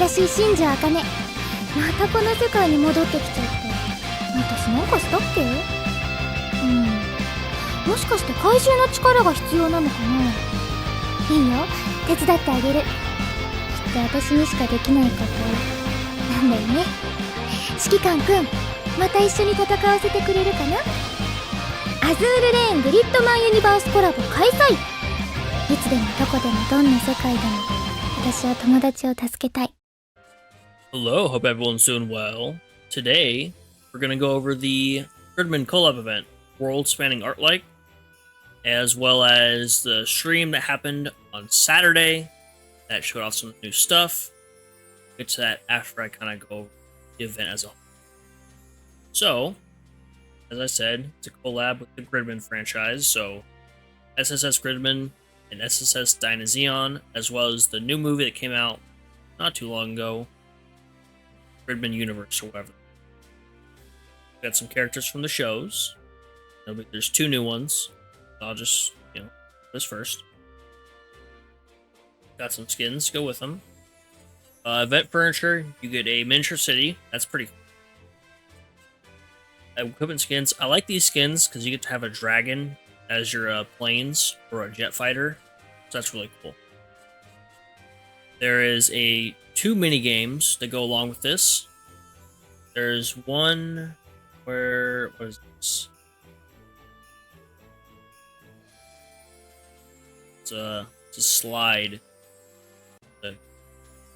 私、Shinjo Akane。またこの世界に戻ってきちゃった。私なんかしたっけ？もしかして怪獣の力が必要なのかな？いいよ、手伝ってあげる。きっと私にしかできないことなんだよね。指揮官くん、また一緒に戦わせてくれるかな？アズールレーングリッドマンユニバースコラボ開催。いつでもどこでもどんな世界でも私は友達を助けたい。 Hello, hope everyone's doing well. Today, we're going to go over the Gridman Collab event, world-spanning art like, as well as the stream that happened on Saturday that showed off some new stuff. We'll get to that after I kind of go over the event as a whole. So, as I said, it's a collab with the Gridman franchise, so SSS.Gridman and SSS.Dynazeon, as well as the new movie that came out not too long ago, Gridman Universe or whatever. Got some characters from the shows. There's two new ones. I'll just, this first. Got some skins to go with them. Event furniture, you get a miniature city. That's pretty cool. Equipment skins. I like these skins because you get to have a dragon as your planes or a jet fighter. So that's really cool. There is two mini games that go along with this. There's one where what is this? It's a slide, a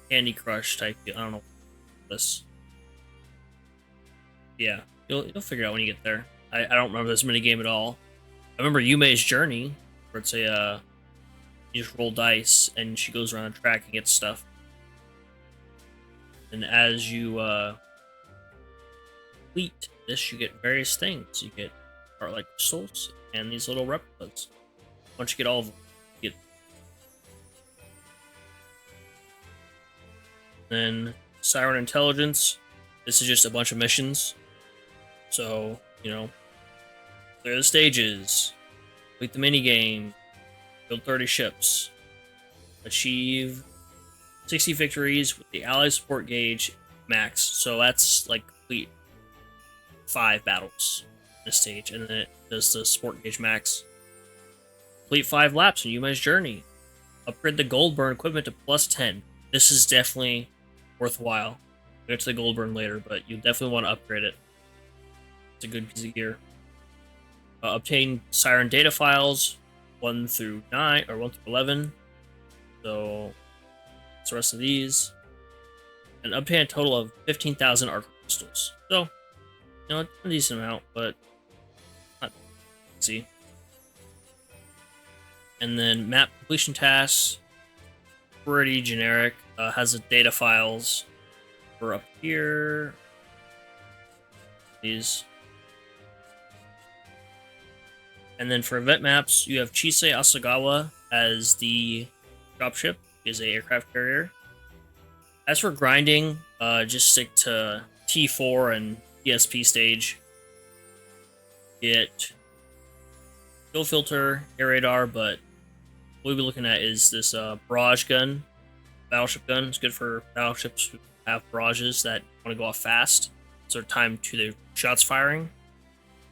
Candy Crush type. I don't know this. Yeah, you'll figure it out when you get there. I don't remember this mini game at all. I remember Yume's Journey, where it's a you just roll dice and she goes around the track and gets stuff. And as you complete this, you get various things. You get art like crystals and these little replicas. Once you get all of them, you get. Then Siren Intelligence. This is just a bunch of missions. So, clear the stages, complete the minigame, build 30 ships, achieve 60 victories with the ally support gauge max. So that's like complete 5 battles in this stage, and then it does the support gauge max. Complete 5 laps in Yume's Journey. Upgrade the Goldburn equipment to +10. This is definitely worthwhile. We'll get to the Goldburn later, but you definitely want to upgrade it. It's a good piece of gear. Obtain Siren data files 1 through 9 or 1 through 11. So that's the rest of these, and obtain a total of 15,000 arc crystals. So it's a decent amount, but not easy. And then map completion tasks, pretty generic. Has the data files for up here. These. And then for event maps, you have Chise Asukagawa as the dropship, is a aircraft carrier. As for grinding, just stick to T4 and ESP stage. Get fuel filter, air radar, but what we'll be looking at is this barrage gun, battleship gun. It's good for battleships who have barrages that want to go off fast. So time to the shots firing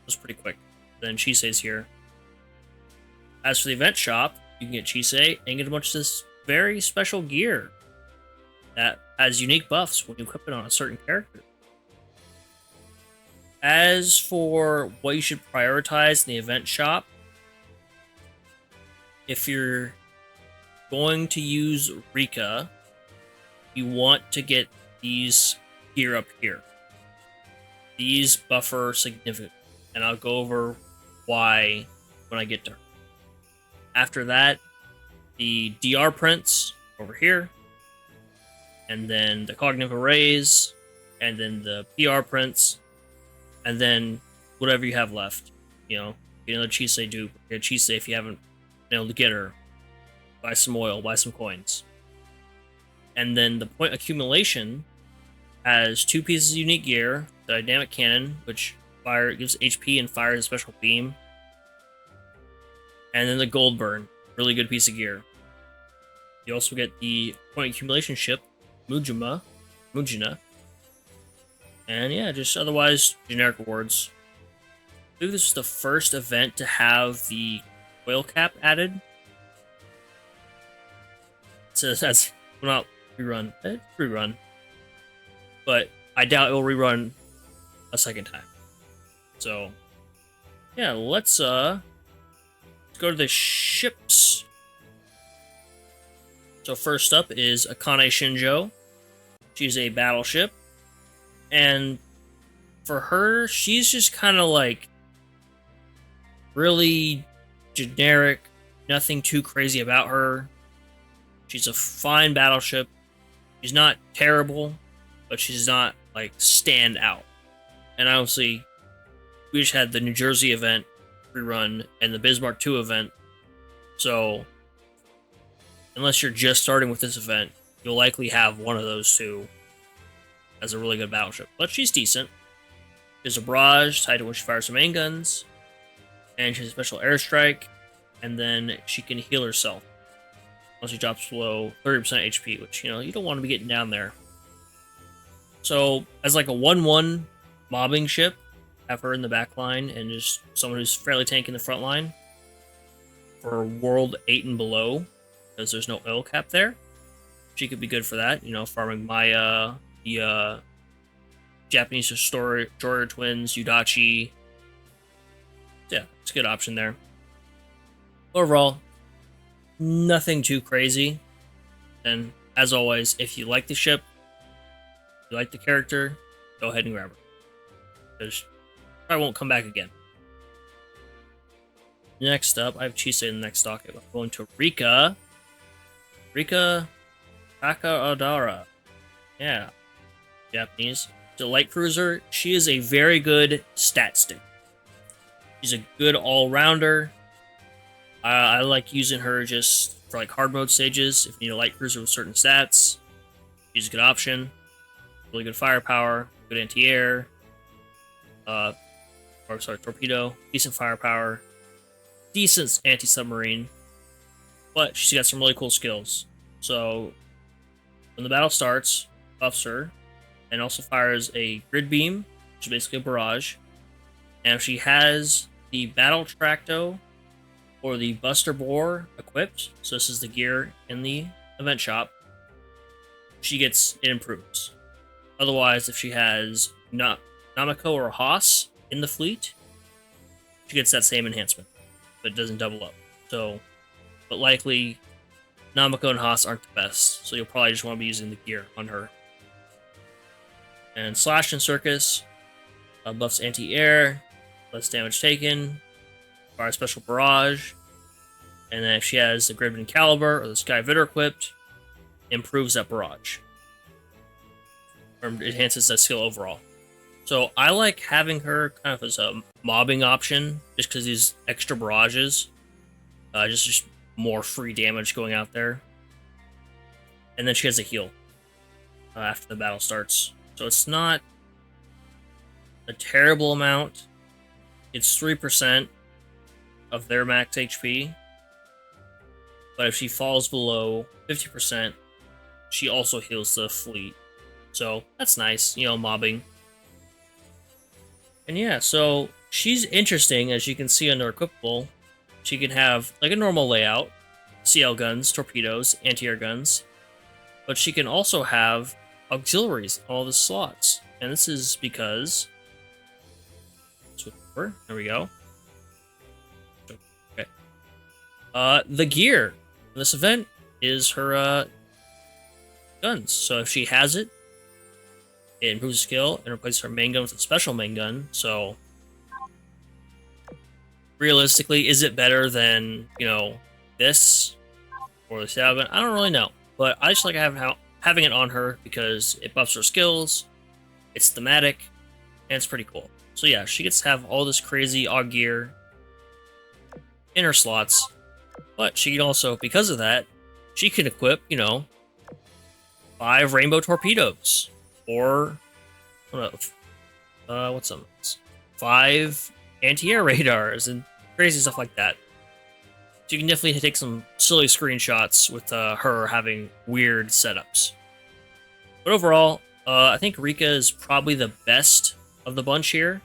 was pretty quick. Then Chise's here. As for the event shop, you can get Chise and get a bunch of this very special gear that has unique buffs when you equip it on a certain character. As for what you should prioritize in the event shop, if you're going to use Rikka, you want to get these gear up here. These buffer significantly, and I'll go over why when I get to her. After that, the DR prints over here, and then the cognitive arrays, and then the PR prints, and then whatever you have left. Get another Chise dupe, get a Chise if you haven't been able to get her. Buy some oil, buy some coins. And then the point accumulation has 2 pieces of unique gear, the dynamic cannon, which gives HP and fires a special beam. And then the Goldburn, really good piece of gear. You also get the point accumulation ship, Mujina. And yeah, just otherwise generic awards. I believe this was the first event to have the oil cap added. So that's not rerun. It's rerun. But I doubt it will rerun a second time. So yeah, let's go to the ships. So first up is Akane Shinjo. She's a battleship. And for her, she's just kind of like really generic, nothing too crazy about her. She's a fine battleship. She's not terrible, but she's not like stand out. And obviously, we just had the New Jersey event rerun and the Bismarck 2 event. So, unless you're just starting with this event, you'll likely have one of those two as a really good battleship. But she's decent. There's a barrage tied to when she fires her main guns. And she has a special airstrike. And then she can heal herself once she drops below 30% HP, which, you don't want to be getting down there. So, as like a 1-1 mobbing ship, have her in the back line and just someone who's fairly tanky in the front line for World 8 and below, because there's no oil cap there. She could be good for that, farming Maya, the Japanese destroyer twins, Yudachi. Yeah, it's a good option there. Overall, nothing too crazy. And as always, if you like the ship, if you like the character, go ahead and grab her. Because I won't come back again. Next up, I have Chise in the next docket. I'm going to Rikka. Rikka Takarada. Yeah. Japanese. The light cruiser. She is a very good stat stick. She's a good all-rounder. I like using her just for like hard mode stages. If you need a light cruiser with certain stats, she's a good option. Really good firepower, good anti-air. Torpedo, decent firepower, decent anti-submarine, but she's got some really cool skills. So when the battle starts, buffs her, and also fires a grid beam, which is basically a barrage. And if she has the battle tracto or the buster Borr equipped, so this is the gear in the event shop, it improves. Otherwise, if she has Namiko or Haas in the fleet, she gets that same enhancement, but it doesn't double up. So, but likely, Namiko and Haas aren't the best, so you'll probably just want to be using the gear on her. And Slash and Circus buffs anti-air, less damage taken, fire special barrage, and then if she has the Gridman Caliber or the Sky Vitter equipped, improves that barrage. Or enhances that skill overall. So I like having her kind of as a mobbing option, just because these extra barrages, just more free damage going out there. And then she has a heal after the battle starts. So it's not a terrible amount. It's 3% of their max HP. But if she falls below 50%, she also heals the fleet. So that's nice, mobbing. And yeah, so she's interesting, as you can see under equipable. She can have like a normal layout, CL guns, torpedoes, anti-air guns, but she can also have auxiliaries in all the slots. And this is because switch over. There we go. Okay. The gear in this event is her guns. So if she has it, it improves skill and replaces her main gun with a special main gun. So realistically, is it better than, this or the sail gun? I don't really know, but I just like having it on her because it buffs her skills, it's thematic, and it's pretty cool. So yeah, she gets to have all this crazy aug gear in her slots, but she can also, because of that, she can equip, 5 rainbow torpedoes, or what's some 5 anti-air radars and crazy stuff like that. So you can definitely take some silly screenshots with her having weird setups. But overall, I think Rikka is probably the best of the bunch here.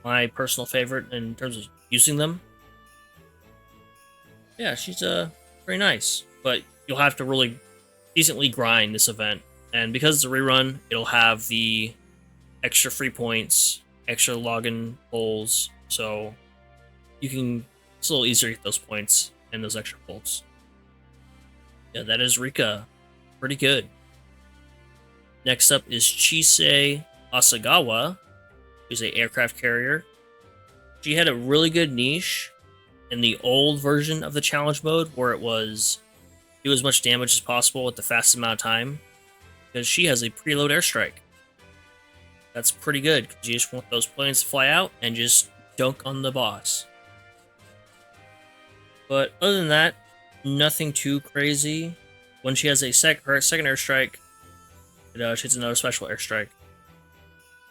My personal favorite in terms of using them. Yeah, she's very nice, but you'll have to really decently grind this event. And because it's a rerun, it'll have the extra free points, extra login pulls, so it's a little easier to get those points and those extra pulls. Yeah, that is Rikka. Pretty good. Next up is Chise Asukagawa, who's an aircraft carrier. She had a really good niche in the old version of the challenge mode, where it was do as much damage as possible with the fastest amount of time, because she has a preload airstrike. That's pretty good, because you just want those planes to fly out and just dunk on the boss. But other than that, nothing too crazy. When she has her second airstrike, she hits another special airstrike.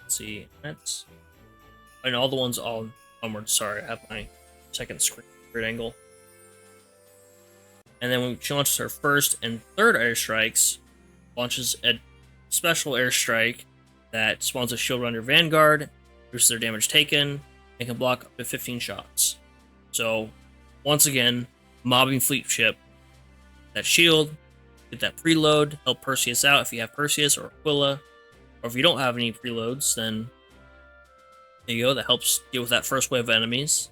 Let's see, and all the ones all onward. Sorry, I have my second screen grid angle. And then when she launches her first and third airstrikes, launches a special airstrike that spawns a shield around your vanguard, reduces their damage taken, and can block up to 15 shots. So, once again, mobbing fleet ship. That shield, get that preload, help Perseus out if you have Perseus or Aquila. Or if you don't have any preloads, then there you go, that helps deal with that first wave of enemies.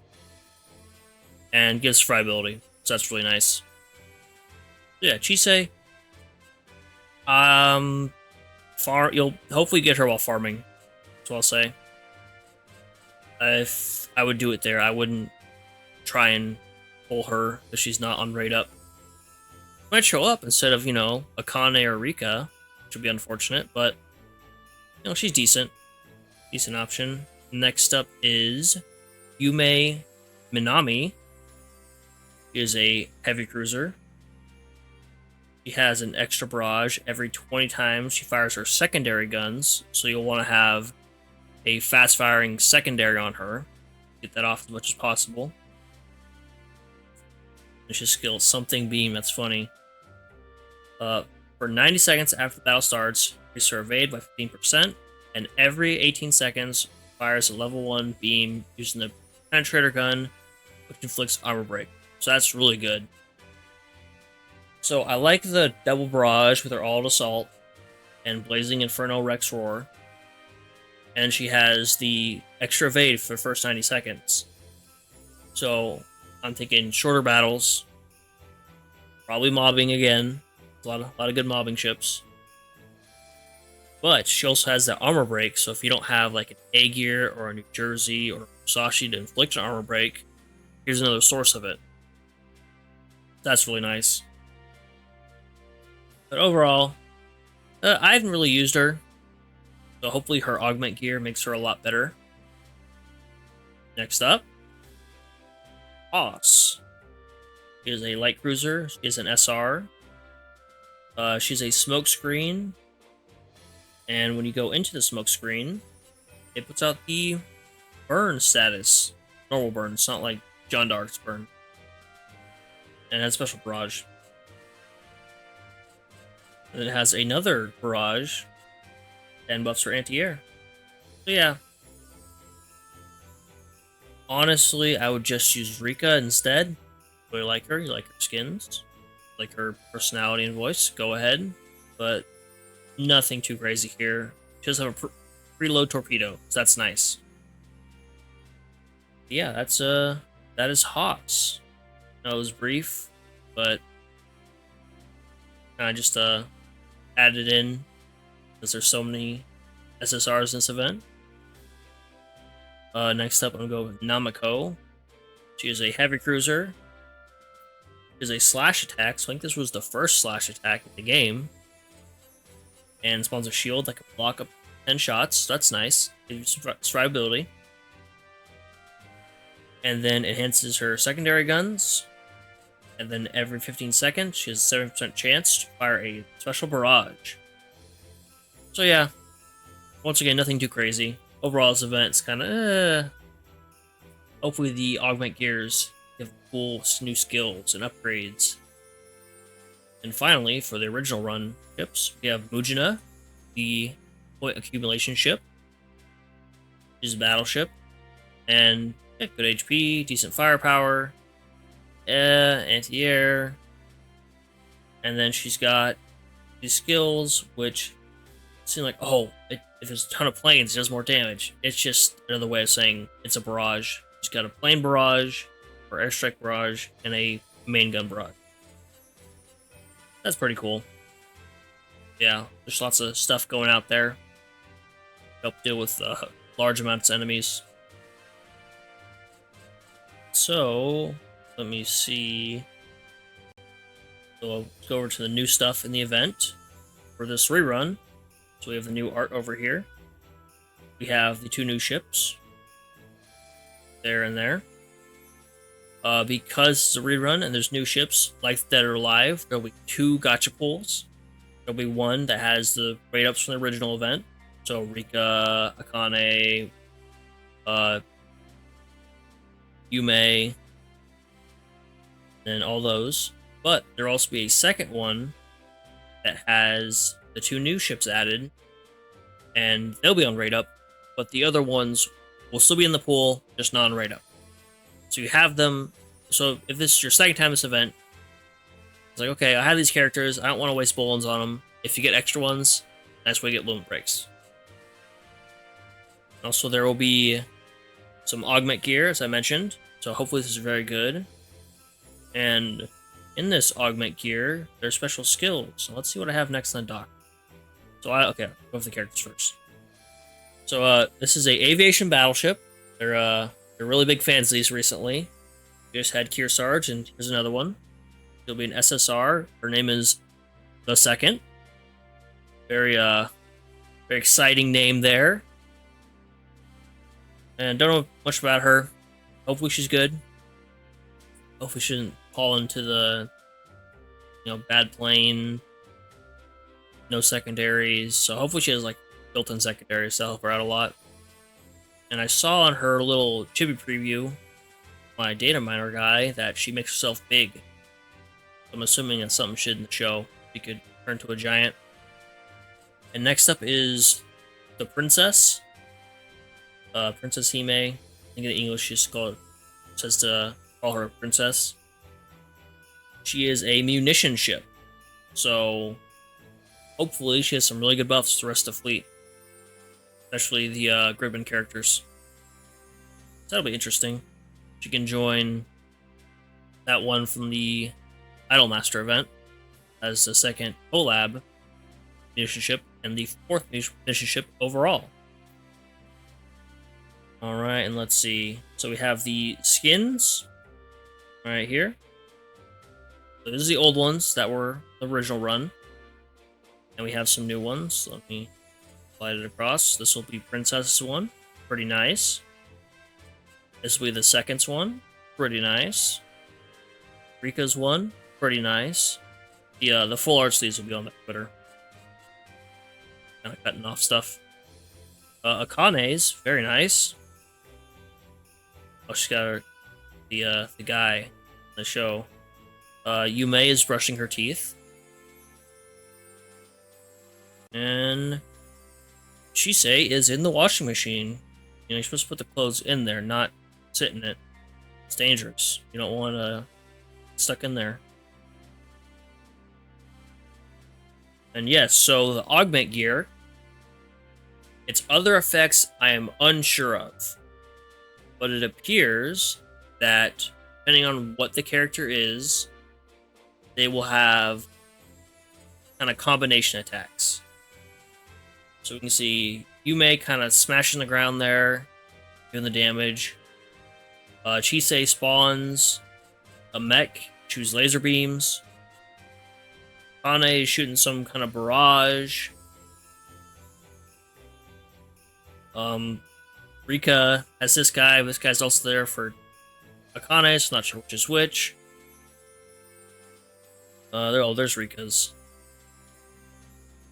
And gives survivability, so that's really nice. Yeah, Chise. You'll hopefully get her while farming. That's what I'll say. If I would do it there, I wouldn't try and pull her if she's not on raid up. Might show up instead of, Akane or Rikka, which would be unfortunate, but she's decent. Decent option. Next up is Yume Minami. She is a heavy cruiser. She has an extra barrage every 20 times she fires her secondary guns, so you'll want to have a fast-firing secondary on her. Get that off as much as possible. It's just skill something beam, that's funny. For 90 seconds after the battle starts, increase her evade by 15%, and every 18 seconds fires a level 1 beam using the penetrator gun, which inflicts armor break. So that's really good. So I like the double barrage with her all assault and Blazing Inferno Rex Roar. And she has the extra evade for the first 90 seconds. So I'm thinking shorter battles, probably mobbing again. A lot of good mobbing ships. But she also has that armor break, so if you don't have like an A gear or a New Jersey or Musashi to inflict an armor break, here's another source of it. That's really nice. But overall, I haven't really used her, so hopefully her Augment Gear makes her a lot better. Next up, Boss. She is a light cruiser. She is an SR. She's a smoke screen, and when you go into the smoke screen, it puts out the burn status. Normal burn. It's not like John Dark's burn. And it has special barrage. And it has another barrage and buffs her anti-air. So yeah. Honestly, I would just use Rikka instead. Really like her. You like her skins. Like her personality and voice. Go ahead. But nothing too crazy here. She does have a preload torpedo. So that's nice. Yeah, that is Haas. I know it was brief, but I just added in because there's so many SSRs in this event. Next up, I'm going to go with Namiko. She is a heavy cruiser. She is a slash attack, so I think this was the first slash attack in the game. And spawns a shield that can block up 10 shots, so that's nice. Gives you survivability. And then it enhances her secondary guns. And then every 15 seconds, she has a 7% chance to fire a special barrage. So yeah, once again, nothing too crazy. Overall, this event's kind of hopefully the Augment Gears give cool new skills and upgrades. And finally, for the original run ships, we have Mujina. the point accumulation ship. She's a battleship, and yeah, good HP, decent firepower, anti-air, and then she's got these skills which seem like, oh, if there's a ton of planes, it does more damage. It's just another way of saying it's a barrage. She's got a plane barrage, or airstrike barrage, and a main gun barrage. That's pretty cool. Yeah, there's lots of stuff going out there. Help deal with large amounts of enemies. So, let me see. So I'll go over to the new stuff in the event for this rerun. So we have the new art over here. We have the 2 new ships. There and there. Because it's a rerun and there's new ships like that are alive, there'll be 2 gacha pulls. There'll be one that has the rate-ups from the original event. So Rikka, Akane, Yume, and all those. But there'll also be a second one that has the 2 new ships added, and they'll be on rate up, but the other ones will still be in the pool, just not on rate up. So you have them. So if this is your second time this event, it's like, okay, I have these characters, I don't want to waste bullets on them. If you get extra ones, that's where you get limit breaks. Also, there will be some augment gear, as I mentioned, so hopefully this is very good. And in this augment gear, there's special skills. So let's see what I have next on the dock. So okay, go with the characters first. So this is a aviation battleship. They're really big fans of these recently. We just had Kier Sarge, and here's another one. It'll be an SSR. Her name is the Second. Very exciting name there. And don't know much about her. Hopefully she's good. Hopefully she shouldn't fall into the, bad plane. No secondaries. So hopefully she has like built-in secondaries to help her out a lot. And I saw on her little chibi preview, my data miner guy, that she makes herself big. I'm assuming that's something she didn't show. She could turn to a giant. And next up is the princess. Princess Hime. I think in English she's says to call her princess. She is a munition ship. So hopefully she has some really good buffs to the rest of the fleet. Especially the Gridman characters. So that'll be interesting. She can join that one from the Idolmaster event as the second collab munition ship and the 4th munition ship overall. Alright, and let's see. So we have the skins right here. So this is the old ones that were the original run. And we have some new ones. Let me slide it across. This will be Princess's one. Pretty nice. This will be the second's one. Pretty nice. Rikka's one. Pretty nice. The full art sleeves will be on the Twitter. Kind of cutting off stuff. Akane's very nice. Oh, she's got the guy in the show. Yume is brushing her teeth. And Chise is in the washing machine. You're supposed to put the clothes in there, not sit in it. It's dangerous. You don't want to stuck in there. And yes, so the Augment Gear. Its other effects I am unsure of. But it appears that, depending on what the character is, they will have kind of combination attacks. So we can see Yume kind of smashing the ground there, doing the damage. Chise spawns a mech, shoots laser beams. Akane is shooting some kind of barrage. Rikka has this guy. This guy's also there for Akane, so not sure which is which. There's Rikka's.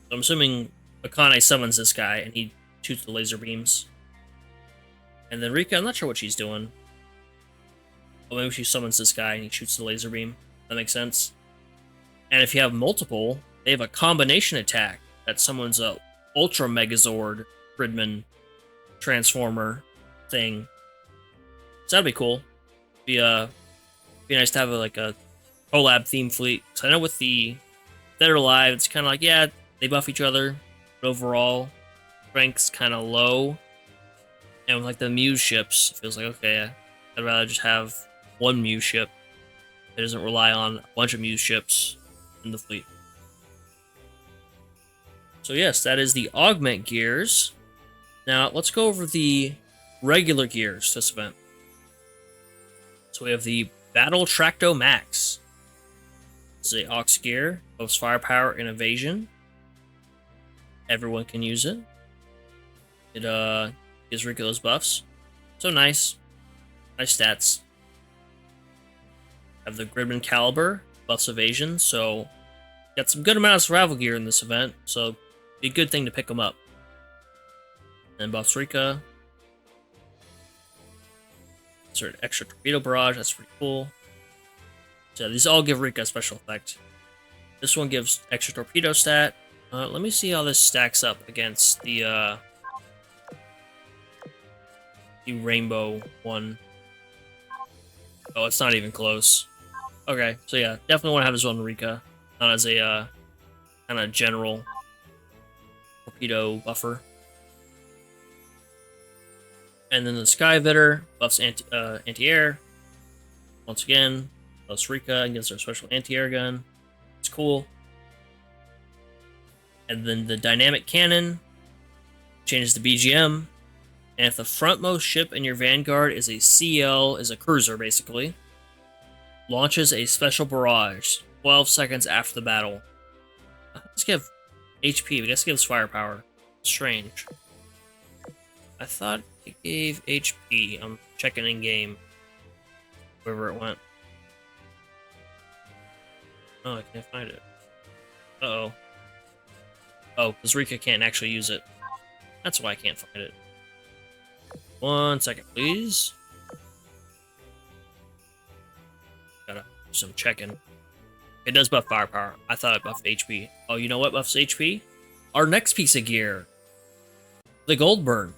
So I'm assuming Akane summons this guy and he shoots the laser beams. And then Rikka, I'm not sure what she's doing. Well, maybe she summons this guy and he shoots the laser beam. That makes sense. And if you have multiple, they have a combination attack that summons a Ultra Megazord Gridman Transformer thing. So that'd be cool. Be nice to have like a collab theme fleet. So I know with the Dead or Alive, it's kind of like, yeah, they buff each other, but overall, strength's kind of low. And with like the Muse ships, it feels like, okay, I'd rather just have one Muse ship that doesn't rely on a bunch of Muse ships in the fleet. So yes, that is the Augment Gears. Now, let's go over the regular gears this event. So we have the Battle Tracto Max. It's a Aux gear, boasts firepower and evasion. Everyone can use it. It gives Rikka those buffs. So nice. Nice stats. Have the Gridman Caliber, buffs evasion, so got some good amount of survival gear in this event, so be a good thing to pick them up. And buffs Rikka. Insert extra torpedo barrage, that's pretty cool. So these all give Rikka a special effect. This one gives extra torpedo stat. Let me see how this stacks up against the rainbow one. Oh, it's not even close. Okay, so yeah, definitely want to have this one Rikka, not as a kind of general torpedo buffer. And then the Sky Vitter buffs anti-air. Once again, buffs Rikka and gives her a special anti-air gun. It's cool. And then the Dynamic Cannon changes the BGM. And if the frontmost ship in your vanguard is a CL, is a cruiser basically, launches a special barrage 12 seconds after the battle. Let's give HP, but let's give us firepower. Strange. I thought it gave HP. I'm checking in game. Wherever it went. Oh, I can't find it. Uh-oh. Oh, because Rikka can't actually use it. That's why I can't find it. 1 second, please. Gotta do some checking. It does buff firepower. I thought it buffed HP. Oh, you know what buffs HP? Our next piece of gear. The Goldburn.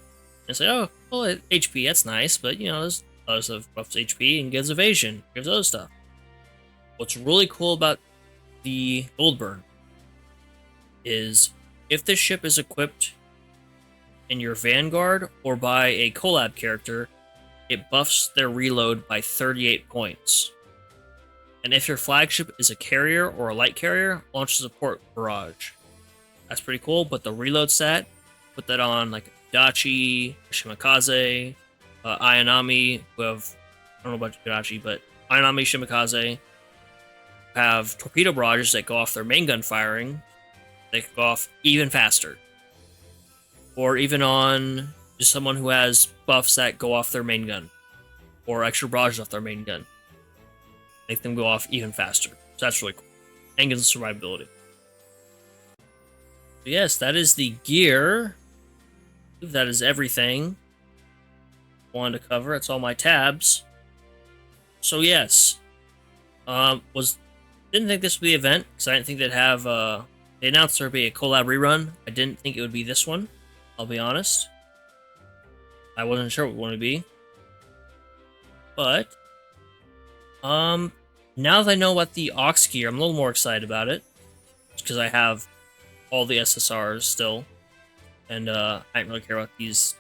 I say, oh, well, HP, that's nice, but, you know, there's other stuff buffs HP and gives evasion, gives other stuff. What's really cool about the Goldburn is if this ship is equipped in your vanguard or by a collab character, it buffs their reload by 38 points. And if your flagship is a carrier or a light carrier, launches a port barrage. That's pretty cool, but the reload stat, put that on like Dachi, Shimakaze, Ayanami, who have, I don't know about Dachi, but Ayanami, Shimakaze have torpedo barrages that go off their main gun firing. They can go off even faster. Or even on just someone who has buffs that go off their main gun. Or extra barrages off their main gun. Make them go off even faster. So that's really cool. And gives them survivability. So yes, that is the gear. I believe that is everything I wanted to cover. That's all my tabs. So yes. Didn't think this would be the event, because I didn't think they'd have they announced there'd be a collab rerun. I didn't think it would be this one. I'll be honest. I wasn't sure what it would be. But now that I know about the Aux gear, I'm a little more excited about it. Because I have all the SSRs still. And I didn't really care about these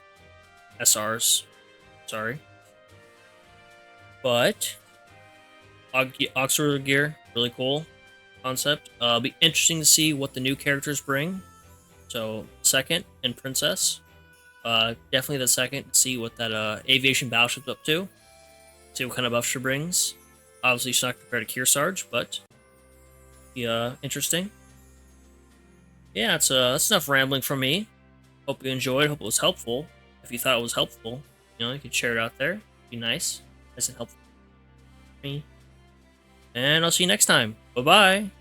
SRs. Sorry. But Aux gear, really cool concept. It'll be interesting to see what the new characters bring. So, second and Princess. Definitely the second. See what that Aviation Battleship's up to. See what kind of buff she brings. Obviously, she's not compared to Kearsarge, but yeah, interesting. Yeah, that's enough rambling from me. Hope you enjoyed. Hope it was helpful. If you thought it was helpful, you know, you could share it out there. Be nice and helpful for me. And I'll see you next time. Bye bye.